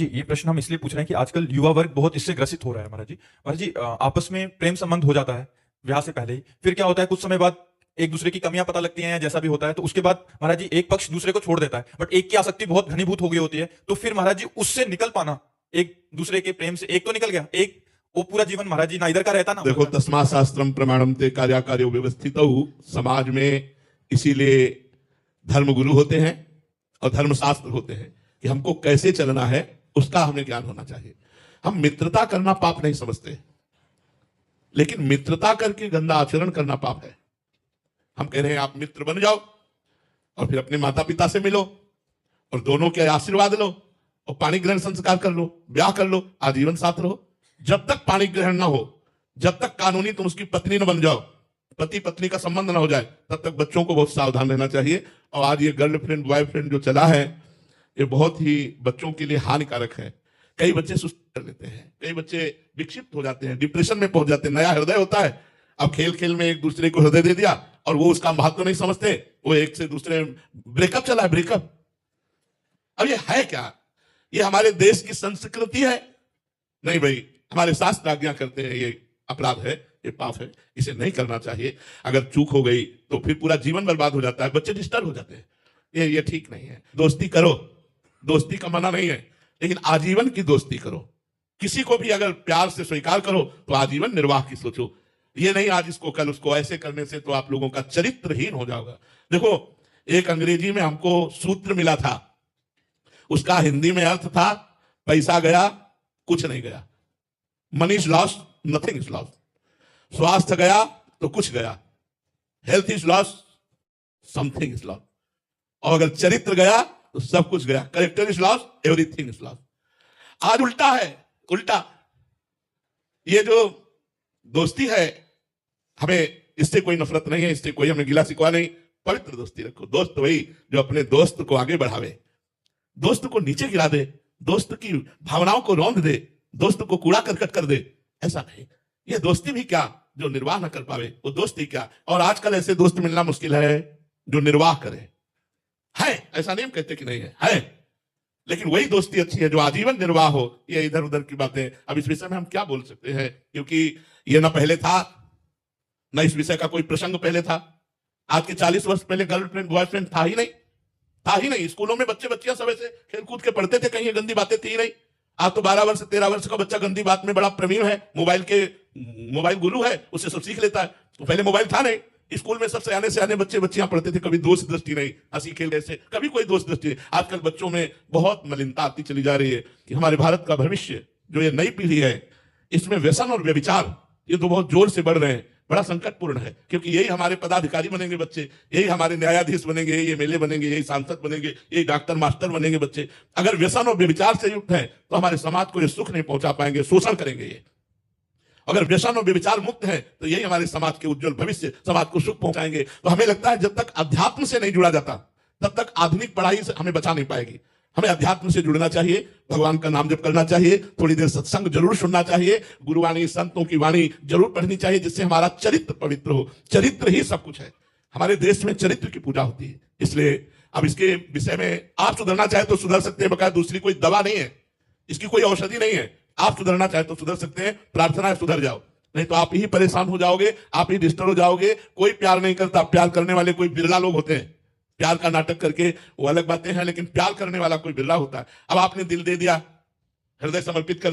जी, ये प्रश्न हम इसलिए पूछ रहे हैं कि आजकल युवा वर्ग बहुत इससे ग्रसित हो रहा है महाराज जी। महाराज जी, आपस में प्रेम संबंध हो जाता है ब्याह से पहले ही। फिर क्या होता है, कुछ समय बाद एक दूसरे की कमियां पता लगती हैं या जैसा भी होता है, तो उसके बाद महाराज जी एक पक्ष दूसरे को छोड़ देता है, बट एक की आसक्ति बहुत घनीभूत हो गई होती है, तो फिर महाराज जी उससे निकल पाना, एक दूसरे के प्रेम से एक तो निकल गया, एक वो पूरा जीवन महाराज जी ना इधर का रहता ना देखो, उधर का। तस्मा शास्त्रम प्रमाणम ते कार्याकार्यो व्यवस्थित समाज में इसीलिए धर्म गुरु होते हैं और धर्म शास्त्र होते हैं कि हमको कैसे चलना है उसका हमें ज्ञान होना चाहिए। हम मित्रता करना पाप नहीं समझते, लेकिन मित्रता करके गंदा आचरण करना पाप है। हम कह रहे हैं आप मित्र बन जाओ और फिर अपने माता पिता से मिलो और दोनों के आशीर्वाद लो और पाणी ग्रहण संस्कार कर लो, ब्याह कर लो, आजीवन साथ रहो। जब तक पाणी ग्रहण ना हो, जब तक कानूनी तुम उसकी पत्नी न बन जाओ, पति पत्नी का संबंध ना हो जाए, तब तक बच्चों को बहुत सावधान रहना चाहिए। और आज ये गर्लफ्रेंड बॉयफ्रेंड जो चला है, ये बहुत ही बच्चों के लिए हानिकारक है। कई बच्चे सुस्त कर लेते हैं, कई बच्चे विक्षिप्त हो जाते हैं, डिप्रेशन में पहुंच जाते हैं। नया हृदय होता है, अब खेल खेल में एक दूसरे को हृदय दे दिया और वो उसका महत्व नहीं समझते, वो एक से दूसरे ब्रेकअप चला है, ब्रेकअप। अब ये है क्या? ये हमारे देश की संस्कृति है? नहीं भाई, हमारे शास्त्र आज्ञा करते हैं ये अपराध है, ये पाप है, इसे नहीं करना चाहिए। अगर चूक हो गई तो फिर पूरा जीवन बर्बाद हो जाता है, बच्चे डिस्टर्ब हो जाते हैं। ये ठीक नहीं है। दोस्ती करो, दोस्ती का मना नहीं है, लेकिन आजीवन की दोस्ती करो। किसी को भी अगर प्यार से स्वीकार करो तो आजीवन निर्वाह की सोचो। ये नहीं आज इसको कल उसको, ऐसे करने से तो आप लोगों का चरित्रहीन हो जाएगा। देखो, एक अंग्रेजी में हमको सूत्र मिला था, उसका हिंदी में अर्थ था पैसा गया कुछ नहीं गया, money is lost nothing is lost. स्वास्थ्य गया तो कुछ गया, health is lost something is lost. और अगर चरित्र गया तो सब कुछ गया, character is lost everything is lost. आज उल्टा है, उल्टा। ये जो दोस्ती है, हमें इससे कोई नफरत नहीं है, इससे कोई हमें गिला शिकवा नहीं। पवित्र दोस्ती रखो। दोस्त वही जो अपने दोस्त को आगे बढ़ावे, दोस्त को नीचे गिरा दे, दोस्त की भावनाओं को रौंद दे, दोस्त को कूड़ा करकट कर दे, ऐसा नहीं। ये दोस्ती भी क्या जो निर्वाह न कर पावे, वो दोस्ती क्या। और आजकल ऐसे दोस्त मिलना मुश्किल है जो निर्वाह करे। है, ऐसा नहीं हम कहते कि नहीं है, लेकिन वही दोस्ती अच्छी है जो आजीवन निर्वाह हो। ये इधर उधर की बातें अब इस विषय में हम क्या बोल सकते हैं, क्योंकि ये ना पहले था, ना इस विषय का कोई प्रसंग पहले था। आज के 40 वर्ष पहले गर्लफ्रेंड बॉयफ्रेंड था ही नहीं, था ही नहीं। स्कूलों में बच्चे बच्चियां सब ऐसे खेल कूद के पढ़ते थे, कहीं ये गंदी बातें थी ही नहीं। आज तो 12 वर्ष 13 वर्ष का बच्चा गंदी बात में बड़ा प्रवीण है, मोबाइल गुरु है, उससे सब सीख लेता है। तो पहले मोबाइल था नहीं, स्कूल में सब सयाने बच्चे बच्चियां पढ़ते थे, कभी दोस्त दृष्टि नहीं, हंसी खेल ऐसे कभी कोई दोस्त दृष्टि नहीं। आजकल बच्चों में बहुत मलिनता आती चली जा रही है कि हमारे भारत का भविष्य जो ये नई पीढ़ी है, इसमें व्यसन और व्यभिचार ये तो बहुत जोर से बढ़ रहे हैं। बड़ा संकटपूर्ण है, क्योंकि यही हमारे पदाधिकारी बनेंगे बच्चे, यही हमारे न्यायाधीश बनेंगे, यही एमएलए बनेंगे, यही सांसद बनेंगे, यही डॉक्टर मास्टर बनेंगे बच्चे। अगर व्यसन और व्यभिचार से युक्त है तो हमारे समाज को ये सुख नहीं पहुंचा पाएंगे, शोषण करेंगे ये। अगर व्यसन और व्यभिचार मुक्त है तो यही हमारे समाज के उज्जवल भविष्य, समाज को सुख पहुंचाएंगे। तो हमें लगता है जब तक अध्यात्म से नहीं जुड़ा जाता तब तक आधुनिक पढ़ाई से हमें बचा नहीं पाएगी। हमें अध्यात्म से जुड़ना चाहिए, भगवान का नाम जप करना चाहिए, थोड़ी देर सत्संग जरूर सुनना चाहिए, गुरुवाणी संतों की वाणी जरूर पढ़नी चाहिए, जिससे हमारा चरित्र पवित्र हो। चरित्र ही सब कुछ है। हमारे देश में चरित्र की पूजा होती है। इसलिए अब इसके विषय में आप सुधरना चाहे तो सुधर सकते हैं, बकाया दूसरी कोई दवा नहीं है, इसकी कोई औषधि नहीं है। आप सुधरना चाहे तो सुधर सकते हैं, प्रार्थना है सुधर जाओ, नहीं तो आप ही परेशान हो जाओगे, आप ही डिस्टर्ब हो जाओगे। कोई प्यार नहीं करता, प्यार करने वाले कोई बिरला लोग होते हैं। प्यार का नाटक करके वो अलग बातें हैं, लेकिन प्यार करने वाला कोई बिरला होता है। अब आपने दिल दे दिया, हृदय समर्पित कर